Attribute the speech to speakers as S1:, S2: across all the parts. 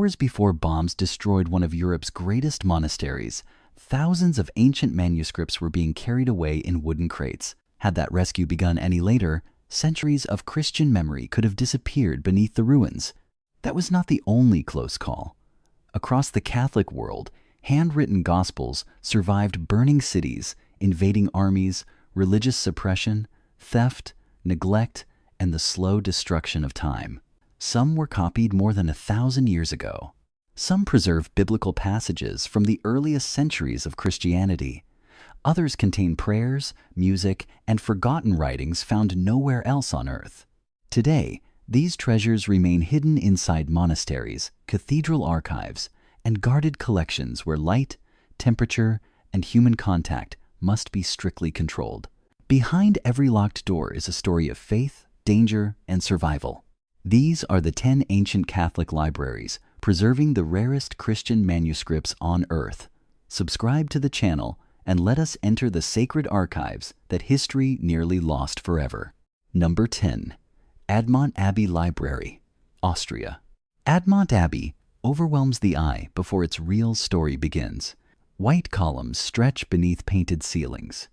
S1: Hours before bombs destroyed one of Europe's greatest monasteries, thousands of ancient manuscripts were being carried away in wooden crates. Had that rescue begun any later, centuries of Christian memory could have disappeared beneath the ruins. That was not the only close call. Across the Catholic world, handwritten gospels survived burning cities, invading armies, religious suppression, theft, neglect, and the slow destruction of time. Some were copied more than 1,000 years ago. Some preserve biblical passages from the earliest centuries of Christianity. Others contain prayers, music, and forgotten writings found nowhere else on earth. Today, these treasures remain hidden inside monasteries, cathedral archives, and guarded collections where light, temperature, and human contact must be strictly controlled. Behind every locked door is a story of faith, danger, and survival. These are the 10 ancient Catholic libraries preserving the rarest Christian manuscripts on earth. Subscribe to the channel and let us enter the sacred archives that history nearly lost forever. Number 10. Admont Abbey Library, Austria. Admont Abbey overwhelms the eye before its real story begins. White columns stretch beneath painted ceilings.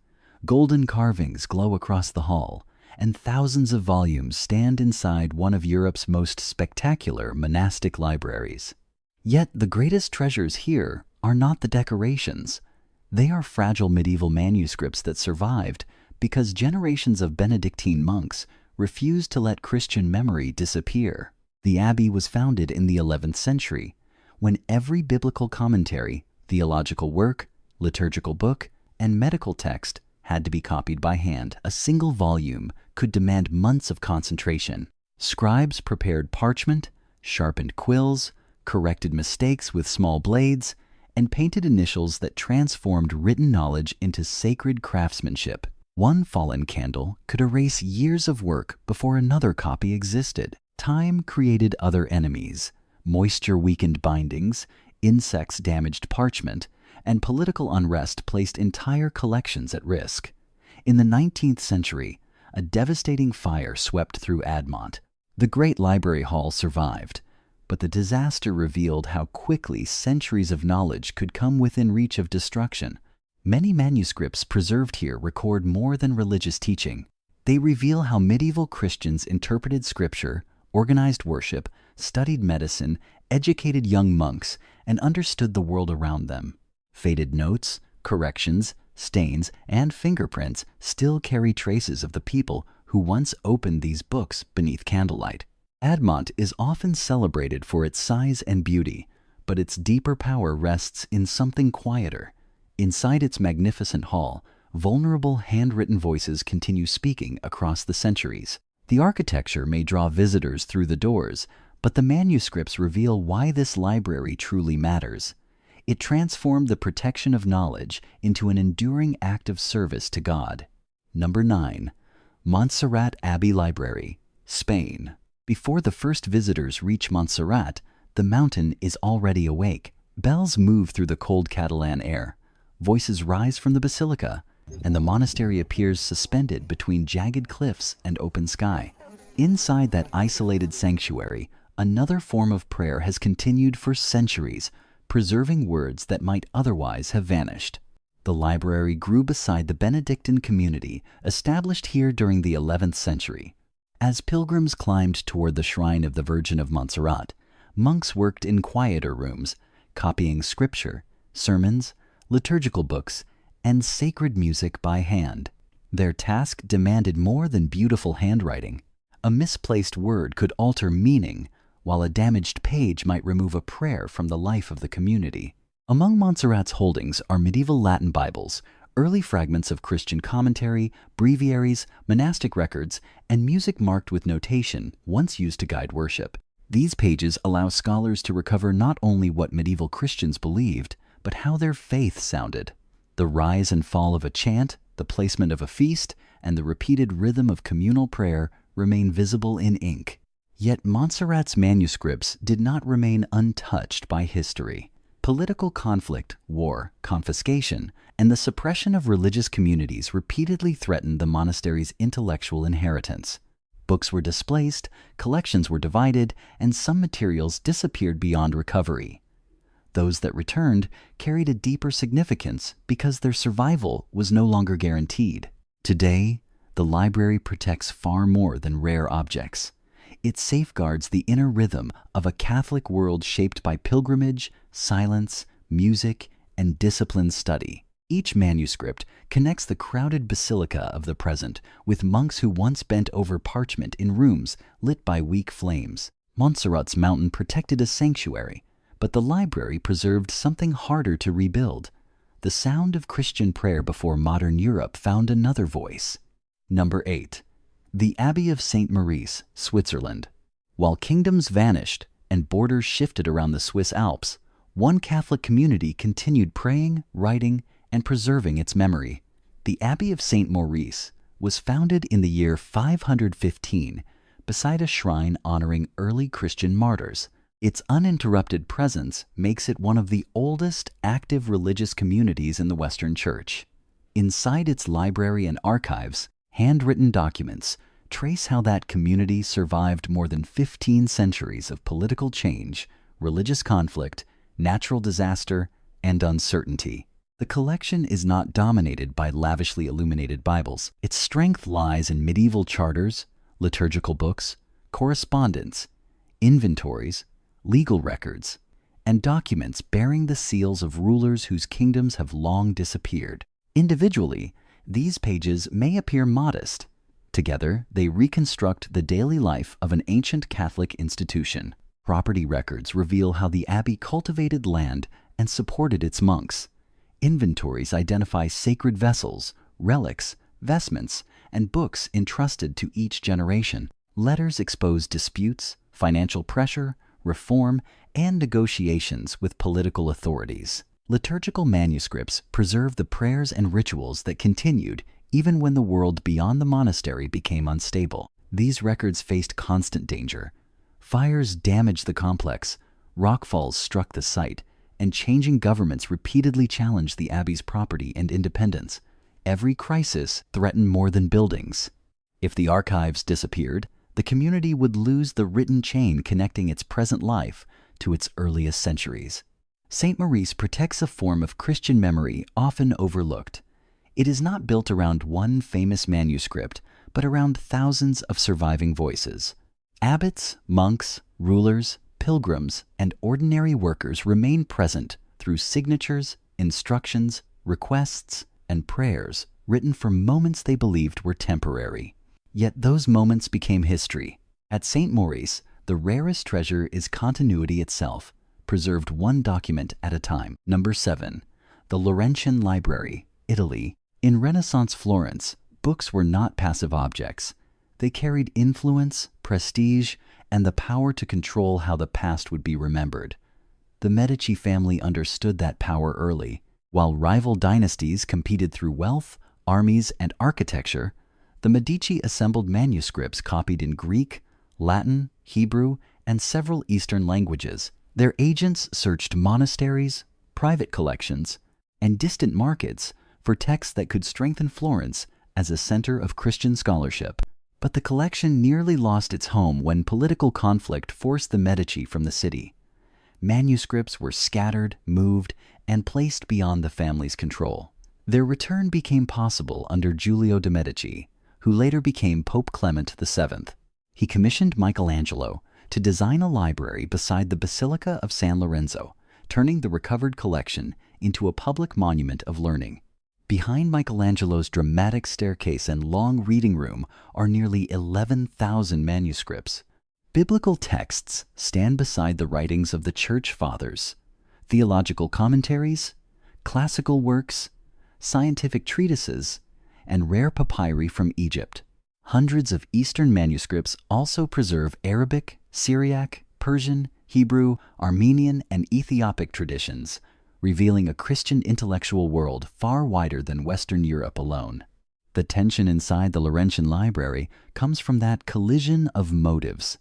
S1: Golden carvings glow across the hall, and thousands of volumes stand inside one of Europe's most spectacular monastic libraries. Yet the greatest treasures here are not the decorations. They are fragile medieval manuscripts that survived because generations of Benedictine monks refused to let Christian memory disappear. The abbey was founded in the 11th century, when every biblical commentary, theological work, liturgical book, and medical text had to be copied by hand. A single volume could demand months of concentration. Scribes prepared parchment, sharpened quills, corrected mistakes with small blades, and painted initials that transformed written knowledge into sacred craftsmanship. One fallen candle could erase years of work before another copy existed. Time created other enemies. Moisture weakened bindings, insects damaged parchment, and political unrest placed entire collections at risk. In the 19th century, a devastating fire swept through Admont. The great library hall survived, but the disaster revealed how quickly centuries of knowledge could come within reach of destruction. Many manuscripts preserved here record more than religious teaching. They reveal how medieval Christians interpreted scripture, organized worship, studied medicine, educated young monks, and understood the world around them. Faded notes, corrections, stains, and fingerprints still carry traces of the people who once opened these books beneath candlelight. Admont is often celebrated for its size and beauty, but its deeper power rests in something quieter. Inside its magnificent hall, vulnerable handwritten voices continue speaking across the centuries. The architecture may draw visitors through the doors, but the manuscripts reveal why this library truly matters. It transformed the protection of knowledge into an enduring act of service to God. Number 9. Montserrat Abbey Library, Spain. Before the first visitors reach Montserrat, the mountain is already awake. Bells move through the cold Catalan air. Voices rise from the basilica, and the monastery appears suspended between jagged cliffs and open sky. Inside that isolated sanctuary, another form of prayer has continued for centuries, preserving words that might otherwise have vanished. The library grew beside the Benedictine community established here during the 11th century. As pilgrims climbed toward the shrine of the Virgin of Montserrat, monks worked in quieter rooms, copying scripture, sermons, liturgical books, and sacred music by hand. Their task demanded more than beautiful handwriting. A misplaced word could alter meaning, while a damaged page might remove a prayer from the life of the community. Among Montserrat's holdings are medieval Latin Bibles, early fragments of Christian commentary, breviaries, monastic records, and music marked with notation once used to guide worship. These pages allow scholars to recover not only what medieval Christians believed, but how their faith sounded. The rise and fall of a chant, the placement of a feast, and the repeated rhythm of communal prayer remain visible in ink. Yet Montserrat's manuscripts did not remain untouched by history. Political conflict, war, confiscation, and the suppression of religious communities repeatedly threatened the monastery's intellectual inheritance. Books were displaced, collections were divided, and some materials disappeared beyond recovery. Those that returned carried a deeper significance because their survival was no longer guaranteed. Today, the library protects far more than rare objects. It safeguards the inner rhythm of a Catholic world shaped by pilgrimage, silence, music, and disciplined study. Each manuscript connects the crowded basilica of the present with monks who once bent over parchment in rooms lit by weak flames. Montserrat's mountain protected a sanctuary, but the library preserved something harder to rebuild. The sound of Christian prayer before modern Europe found another voice. Number 8. The Abbey of St. Maurice, Switzerland. While kingdoms vanished and borders shifted around the Swiss Alps, one Catholic community continued praying, writing, and preserving its memory. The Abbey of St. Maurice was founded in the year 515 beside a shrine honoring early Christian martyrs. Its uninterrupted presence makes it one of the oldest active religious communities in the Western Church. Inside its library and archives, handwritten documents trace how that community survived more than 15 centuries of political change, religious conflict, natural disaster, and uncertainty. The collection is not dominated by lavishly illuminated Bibles. Its strength lies in medieval charters, liturgical books, correspondence, inventories, legal records, and documents bearing the seals of rulers whose kingdoms have long disappeared. Individually, these pages may appear modest. Together, they reconstruct the daily life of an ancient Catholic institution. Property records reveal how the abbey cultivated land and supported its monks. Inventories identify sacred vessels, relics, vestments, and books entrusted to each generation. Letters expose disputes, financial pressure, reform, and negotiations with political authorities. Liturgical manuscripts preserve the prayers and rituals that continued even when the world beyond the monastery became unstable. These records faced constant danger. Fires damaged the complex, rockfalls struck the site, and changing governments repeatedly challenged the abbey's property and independence. Every crisis threatened more than buildings. If the archives disappeared, the community would lose the written chain connecting its present life to its earliest centuries. St. Maurice protects a form of Christian memory often overlooked. It is not built around one famous manuscript, but around thousands of surviving voices. Abbots, monks, rulers, pilgrims, and ordinary workers remain present through signatures, instructions, requests, and prayers written for moments they believed were temporary. Yet those moments became history. At St. Maurice, the rarest treasure is continuity itself, preserved one document at a time. Number 7. The Laurentian Library, Italy. In Renaissance Florence, books were not passive objects. They carried influence, prestige, and the power to control how the past would be remembered. The Medici family understood that power early. While rival dynasties competed through wealth, armies, and architecture, the Medici assembled manuscripts copied in Greek, Latin, Hebrew, and several Eastern languages. Their agents searched monasteries, private collections, and distant markets for texts that could strengthen Florence as a center of Christian scholarship. But the collection nearly lost its home when political conflict forced the Medici from the city. Manuscripts were scattered, moved, and placed beyond the family's control. Their return became possible under Giulio de' Medici, who later became Pope Clement VII. He commissioned Michelangelo to design a library beside the Basilica of San Lorenzo, turning the recovered collection into a public monument of learning. Behind Michelangelo's dramatic staircase and long reading room are nearly 11,000 manuscripts. Biblical texts stand beside the writings of the Church Fathers, theological commentaries, classical works, scientific treatises, and rare papyri from Egypt. Hundreds of Eastern manuscripts also preserve Arabic, Syriac, Persian, Hebrew, Armenian, and Ethiopic traditions, revealing a Christian intellectual world far wider than Western Europe alone. The tension inside the Laurentian Library comes from that collision of motives.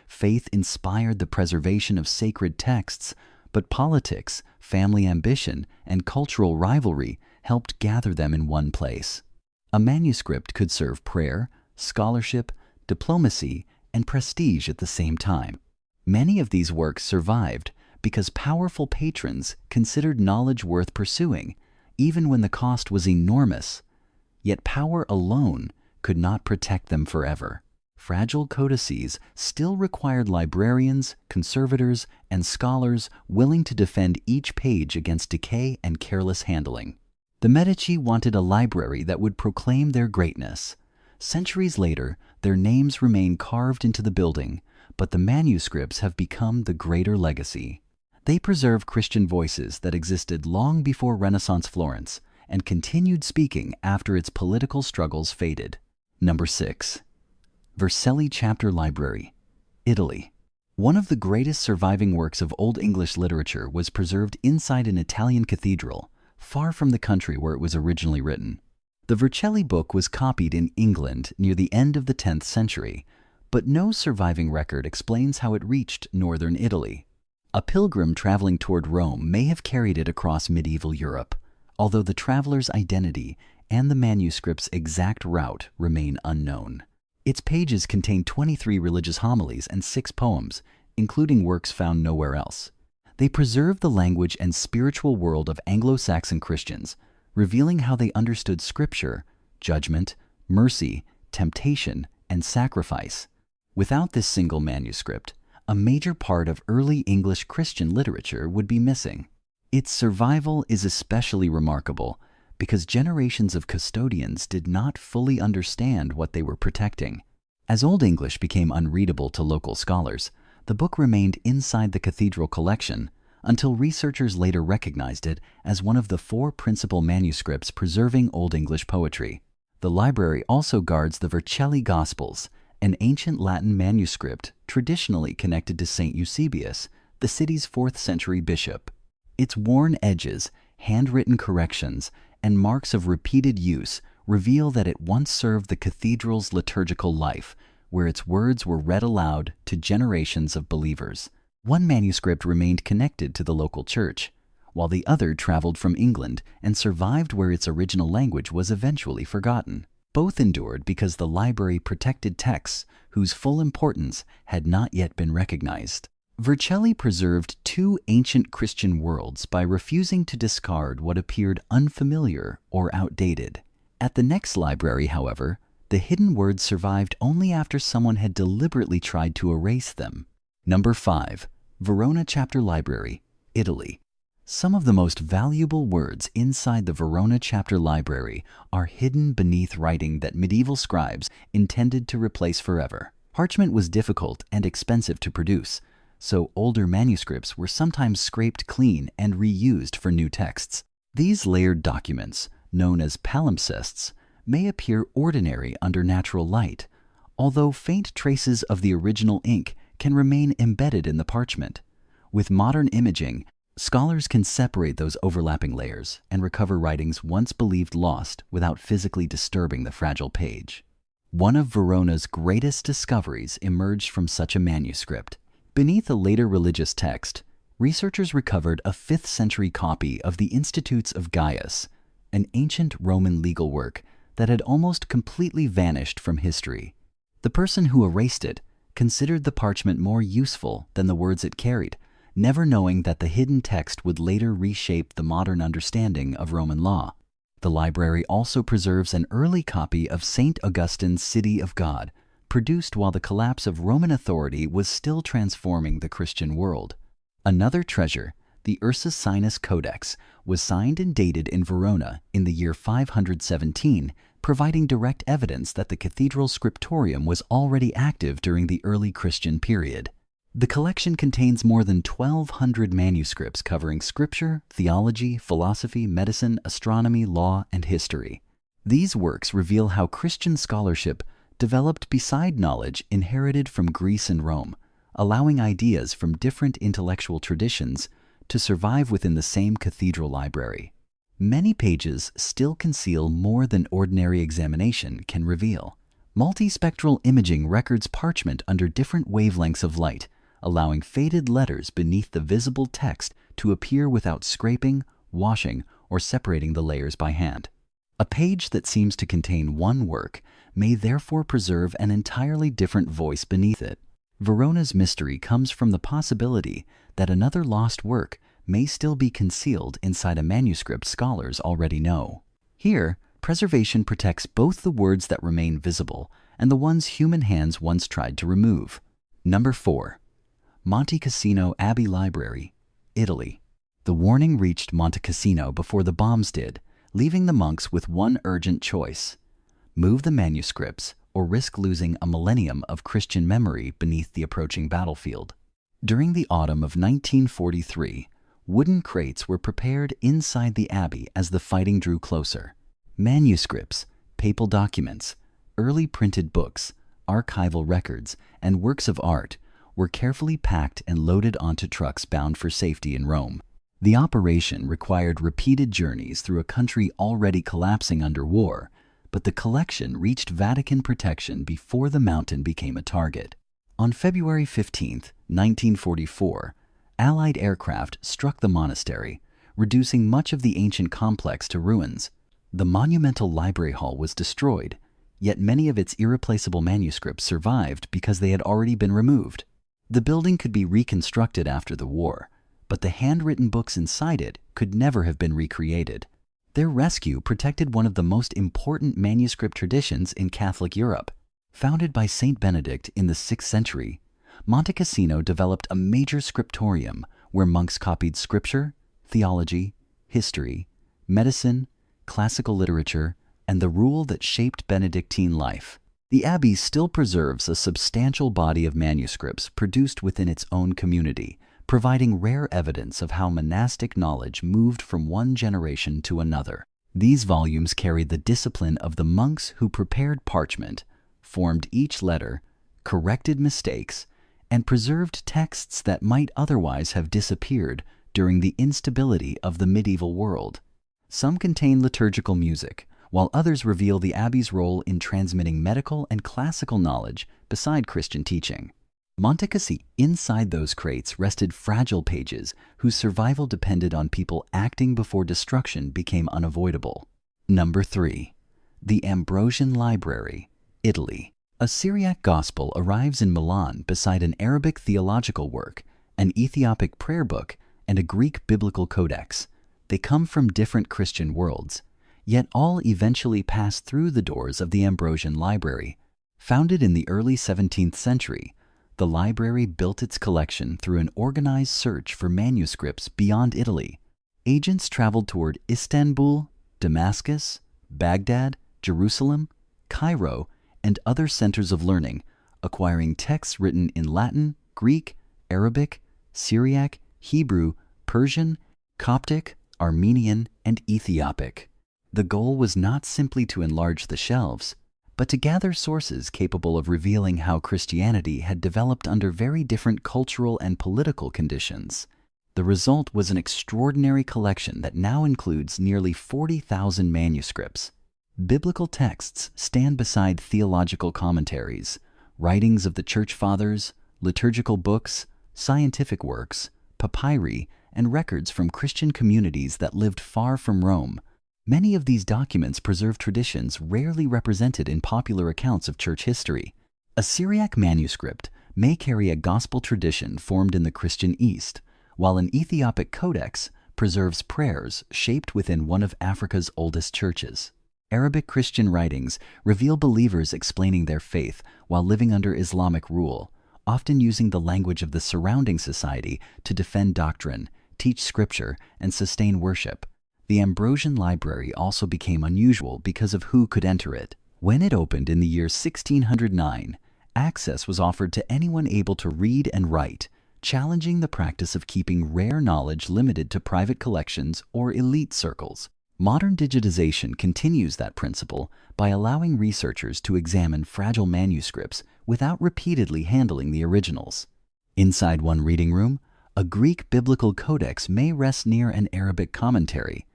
S1: Faith inspired the preservation of sacred texts, but politics, family ambition, and cultural rivalry helped gather them in one place. A manuscript could serve prayer, scholarship, diplomacy, and prestige at the same time. Many of these works survived because powerful patrons considered knowledge worth pursuing, even when the cost was enormous. Yet power alone could not protect them forever. Fragile codices still required librarians, conservators, and scholars willing to defend each page against decay and careless handling. The Medici wanted a library that would proclaim their greatness. Centuries later, their names remain carved into the building, but the manuscripts have become the greater legacy. They preserve Christian voices that existed long before Renaissance Florence and continued speaking after its political struggles faded. Number 6. Vercelli Chapter Library, Italy. One of the greatest surviving works of Old English literature was preserved inside an Italian cathedral, far from the country where it was originally written. The Vercelli book was copied in England near the end of the 10th century, but no surviving record explains how it reached northern Italy. A pilgrim traveling toward Rome may have carried it across medieval Europe, although the traveler's identity and the manuscript's exact route remain unknown. Its pages contain 23 religious homilies and 6 poems, including works found nowhere else. They preserve the language and spiritual world of Anglo-Saxon Christians, revealing how they understood Scripture, judgment, mercy, temptation, and sacrifice. Without this single manuscript, a major part of early English Christian literature would be missing. Its survival is especially remarkable because generations of custodians did not fully understand what they were protecting. As Old English became unreadable to local scholars, the book remained inside the cathedral collection until researchers later recognized it as one of the 4 principal manuscripts preserving Old English poetry. The library also guards the Vercelli Gospels, an ancient Latin manuscript traditionally connected to Saint Eusebius, the city's 4th century bishop. Its worn edges, handwritten corrections, and marks of repeated use reveal that it once served the cathedral's liturgical life, where its words were read aloud to generations of believers. One manuscript remained connected to the local church, while the other traveled from England and survived where its original language was eventually forgotten. Both endured because the library protected texts whose full importance had not yet been recognized. Vercelli preserved 2 ancient Christian worlds by refusing to discard what appeared unfamiliar or outdated. At the next library, however, the hidden words survived only after someone had deliberately tried to erase them. Number 5. Verona Chapter Library, Italy. Some of the most valuable words inside the Verona Chapter Library are hidden beneath writing that medieval scribes intended to replace forever. Parchment was difficult and expensive to produce, so older manuscripts were sometimes scraped clean and reused for new texts. These layered documents, known as palimpsests, may appear ordinary under natural light, although faint traces of the original ink can remain embedded in the parchment. With modern imaging, scholars can separate those overlapping layers and recover writings once believed lost without physically disturbing the fragile page. One of Verona's greatest discoveries emerged from such a manuscript. Beneath a later religious text, researchers recovered a 5th century copy of the Institutes of Gaius, an ancient Roman legal work that had almost completely vanished from history. The person who erased it considered the parchment more useful than the words it carried, never knowing that the hidden text would later reshape the modern understanding of Roman law. The library also preserves an early copy of St. Augustine's City of God, produced while the collapse of Roman authority was still transforming the Christian world. Another treasure, the Ursus Sinus Codex, was signed and dated in Verona in the year 517, providing direct evidence that the cathedral's scriptorium was already active during the early Christian period. The collection contains more than 1,200 manuscripts covering scripture, theology, philosophy, medicine, astronomy, law, and history. These works reveal how Christian scholarship developed beside knowledge inherited from Greece and Rome, allowing ideas from different intellectual traditions to survive within the same cathedral library. Many pages still conceal more than ordinary examination can reveal. Multispectral imaging records parchment under different wavelengths of light, allowing faded letters beneath the visible text to appear without scraping, washing, or separating the layers by hand. A page that seems to contain one work may therefore preserve an entirely different voice beneath it. Verona's mystery comes from the possibility that another lost work may still be concealed inside a manuscript scholars already know. Here, preservation protects both the words that remain visible and the ones human hands once tried to remove. Number 4. Monte Cassino Abbey Library, Italy. The warning reached Monte Cassino before the bombs did, leaving the monks with one urgent choice: move the manuscripts or risk losing a millennium of Christian memory beneath the approaching battlefield. During the autumn of 1943, wooden crates were prepared inside the abbey as the fighting drew closer. Manuscripts, papal documents, early printed books, archival records, and works of art were carefully packed and loaded onto trucks bound for safety in Rome. The operation required repeated journeys through a country already collapsing under war, but the collection reached Vatican protection before the mountain became a target. On February 15, 1944, Allied aircraft struck the monastery, reducing much of the ancient complex to ruins. The monumental library hall was destroyed, yet many of its irreplaceable manuscripts survived because they had already been removed. The building could be reconstructed after the war, but the handwritten books inside it could never have been recreated. Their rescue protected one of the most important manuscript traditions in Catholic Europe. Founded by Saint Benedict in the 6th century, Monte Cassino developed a major scriptorium where monks copied scripture, theology, history, medicine, classical literature, and the rule that shaped Benedictine life. The abbey still preserves a substantial body of manuscripts produced within its own community, providing rare evidence of how monastic knowledge moved from one generation to another. These volumes carry the discipline of the monks who prepared parchment, formed each letter, corrected mistakes, and preserved texts that might otherwise have disappeared during the instability of the medieval world. Some contain liturgical music, while others reveal the abbey's role in transmitting medical and classical knowledge beside Christian teaching. Monte Cassino, inside those crates rested fragile pages whose survival depended on people acting before destruction became unavoidable. Number 3. The Ambrosian Library, Italy. A Syriac gospel arrives in Milan beside an Arabic theological work, an Ethiopic prayer book, and a Greek biblical codex. They come from different Christian worlds, yet all eventually pass through the doors of the Ambrosian Library. Founded in the early 17th century, the library built its collection through an organized search for manuscripts beyond Italy. Agents traveled toward Istanbul, Damascus, Baghdad, Jerusalem, Cairo, and other centers of learning, acquiring texts written in Latin, Greek, Arabic, Syriac, Hebrew, Persian, Coptic, Armenian, and Ethiopic. The goal was not simply to enlarge the shelves, but to gather sources capable of revealing how Christianity had developed under very different cultural and political conditions. The result was an extraordinary collection that now includes nearly 40,000 manuscripts. Biblical texts stand beside theological commentaries, writings of the Church Fathers, liturgical books, scientific works, papyri, and records from Christian communities that lived far from Rome. Many of these documents preserve traditions rarely represented in popular accounts of church history. A Syriac manuscript may carry a gospel tradition formed in the Christian East, while an Ethiopic codex preserves prayers shaped within one of Africa's oldest churches. Arabic Christian writings reveal believers explaining their faith while living under Islamic rule, often using the language of the surrounding society to defend doctrine, teach scripture, and sustain worship. The Ambrosian Library also became unusual because of who could enter it. When it opened in the year 1609, access was offered to anyone able to read and write, challenging the practice of keeping rare knowledge limited to private collections or elite circles. Modern digitization continues that principle by allowing researchers to examine fragile manuscripts without repeatedly handling the originals. Inside one reading room, a Greek biblical codex may rest near an Arabic commentary,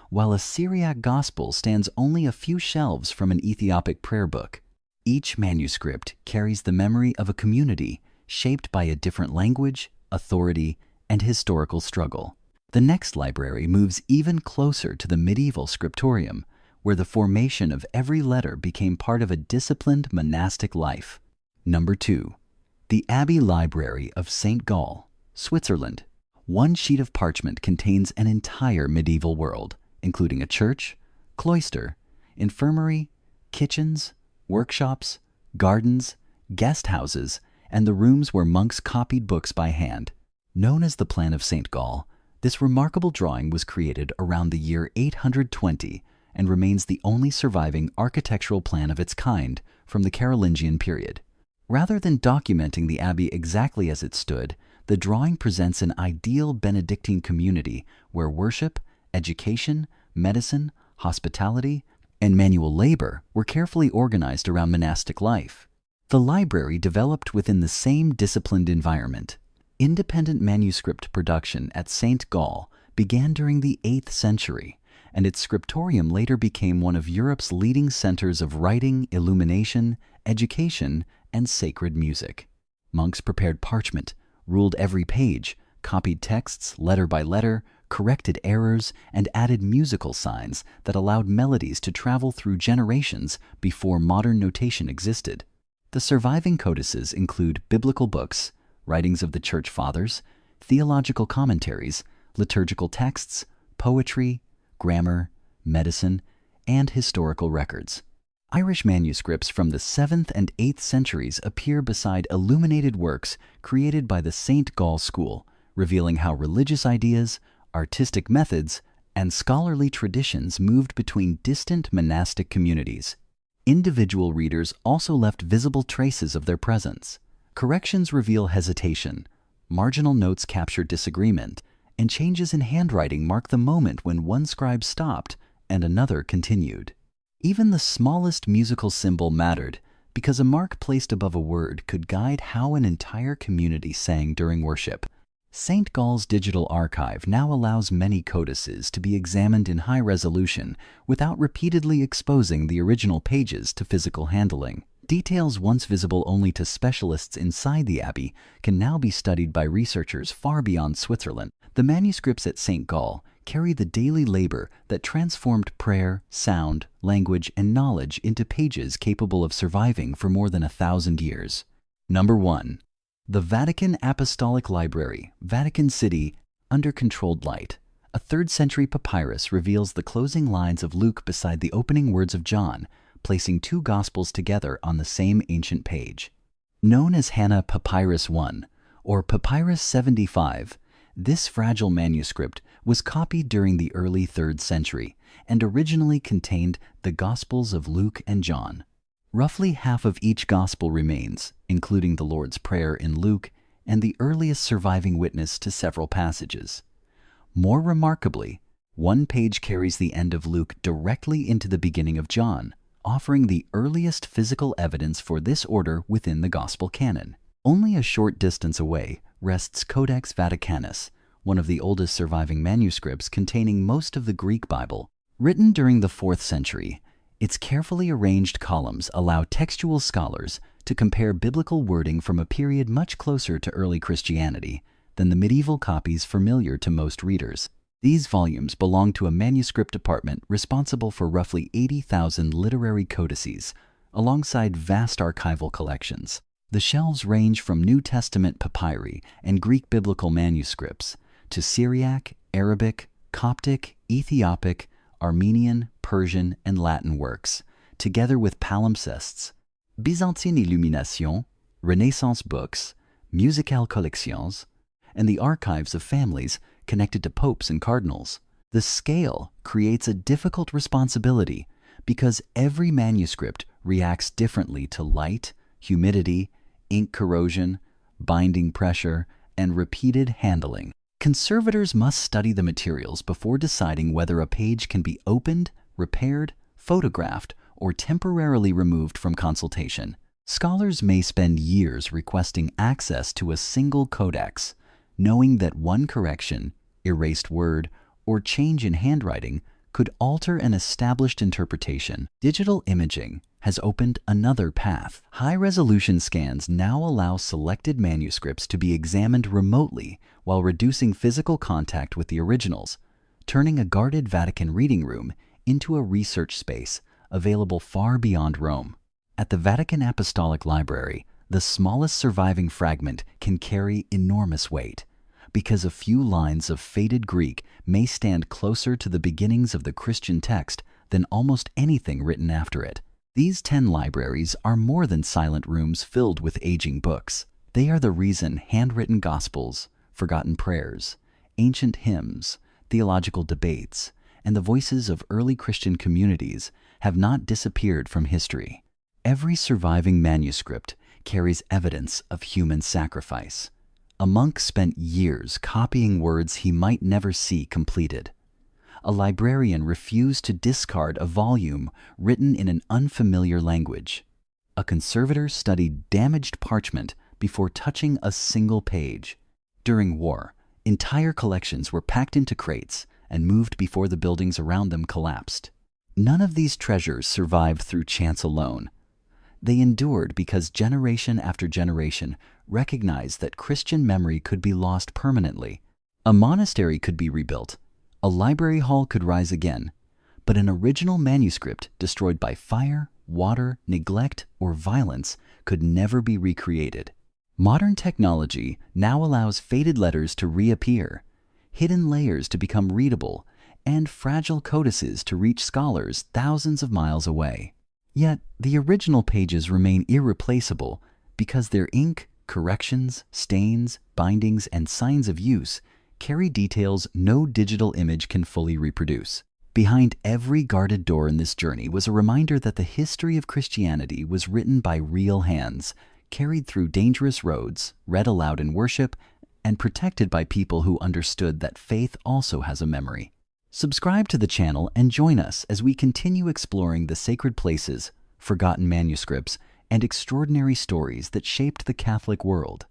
S1: while a Syriac gospel stands only a few shelves from an Ethiopic prayer book. Each manuscript carries the memory of a community shaped by a different language, authority, and historical struggle. The next library moves even closer to the medieval scriptorium, where the formation of every letter became part of a disciplined monastic life. Number 2. The Abbey Library of St. Gall, Switzerland. One sheet of parchment contains an entire medieval world, including a church, cloister, infirmary, kitchens, workshops, gardens, guest houses, and the rooms where monks copied books by hand. Known as the Plan of St. Gall, this remarkable drawing was created around the year 820 and remains the only surviving architectural plan of its kind from the Carolingian period. Rather than documenting the abbey exactly as it stood, the drawing presents an ideal Benedictine community where worship, education, medicine, hospitality, and manual labor were carefully organized around monastic life. The library developed within the same disciplined environment. Independent manuscript production at St. Gall began during the 8th century, and its scriptorium later became one of Europe's leading centers of writing, illumination, education, and sacred music. Monks prepared parchment, ruled every page, copied texts letter by letter, corrected errors, and added musical signs that allowed melodies to travel through generations before modern notation existed. The surviving codices include biblical books, writings of the Church Fathers, theological commentaries, liturgical texts, poetry, grammar, medicine, and historical records. Irish manuscripts from the 7th and 8th centuries appear beside illuminated works created by the St. Gall school, revealing how religious ideas, artistic methods, and scholarly traditions moved between distant monastic communities. Individual readers also left visible traces of their presence. Corrections reveal hesitation, marginal notes capture disagreement, and changes in handwriting mark the moment when one scribe stopped and another continued. Even the smallest musical symbol mattered, because a mark placed above a word could guide how an entire community sang during worship. St. Gall's digital archive now allows many codices to be examined in high resolution without repeatedly exposing the original pages to physical handling. Details once visible only to specialists inside the abbey can now be studied by researchers far beyond Switzerland. The manuscripts at St. Gall carry the daily labor that transformed prayer, sound, language, and knowledge into pages capable of surviving for more than 1,000 years. Number 1. The Vatican Apostolic Library, Vatican City, under controlled light. A 3rd century papyrus reveals the closing lines of Luke beside the opening words of John, placing 2 Gospels together on the same ancient page. Known as Hannah Papyrus I, or Papyrus 75, this fragile manuscript was copied during the early 3rd century and originally contained the Gospels of Luke and John. Roughly half of each Gospel remains, including the Lord's Prayer in Luke and the earliest surviving witness to several passages. More remarkably, one page carries the end of Luke directly into the beginning of John, offering the earliest physical evidence for this order within the Gospel canon. Only a short distance away rests Codex Vaticanus, one of the oldest surviving manuscripts containing most of the Greek Bible. Written during the 4th century, its carefully arranged columns allow textual scholars to compare biblical wording from a period much closer to early Christianity than the medieval copies familiar to most readers. These volumes belong to a manuscript department responsible for roughly 80,000 literary codices, alongside vast archival collections. The shelves range from New Testament papyri and Greek biblical manuscripts to Syriac, Arabic, Coptic, Ethiopic, Armenian, Persian, and Latin works, together with palimpsests, Byzantine Illumination, Renaissance books, Musicales collections, and the archives of families connected to popes and cardinals. The scale creates a difficult responsibility because every manuscript reacts differently to light, humidity, ink corrosion, binding pressure, and repeated handling. Conservators must study the materials before deciding whether a page can be opened, repaired, photographed, or temporarily removed from consultation. Scholars may spend years requesting access to a single codex, knowing that one correction, erased word, or change in handwriting could alter an established interpretation. Digital imaging has opened another path. High-resolution scans now allow selected manuscripts to be examined remotely while reducing physical contact with the originals, turning a guarded Vatican reading room into a research space available far beyond Rome. At the Vatican Apostolic Library, the smallest surviving fragment can carry enormous weight, because a few lines of faded Greek may stand closer to the beginnings of the Christian text than almost anything written after it. These 10 libraries are more than silent rooms filled with aging books. They are the reason handwritten gospels, forgotten prayers, ancient hymns, theological debates, and the voices of early Christian communities have not disappeared from history. Every surviving manuscript carries evidence of human sacrifice. A monk spent years copying words he might never see completed. A librarian refused to discard a volume written in an unfamiliar language. A conservator studied damaged parchment before touching a single page. During war, entire collections were packed into crates and moved before the buildings around them collapsed. None of these treasures survived through chance alone. They endured because generation after generation recognized that Christian memory could be lost permanently. A monastery could be rebuilt, a library hall could rise again, but an original manuscript destroyed by fire, water, neglect, or violence could never be recreated. Modern technology now allows faded letters to reappear, hidden layers to become readable, and fragile codices to reach scholars thousands of miles away. Yet, the original pages remain irreplaceable because their ink, corrections, stains, bindings, and signs of use carry details no digital image can fully reproduce. Behind every guarded door in this journey was a reminder that the history of Christianity was written by real hands, carried through dangerous roads, read aloud in worship, and protected by people who understood that faith also has a memory. Subscribe to the channel and join us as we continue exploring the sacred places, forgotten manuscripts, and extraordinary stories that shaped the Catholic world.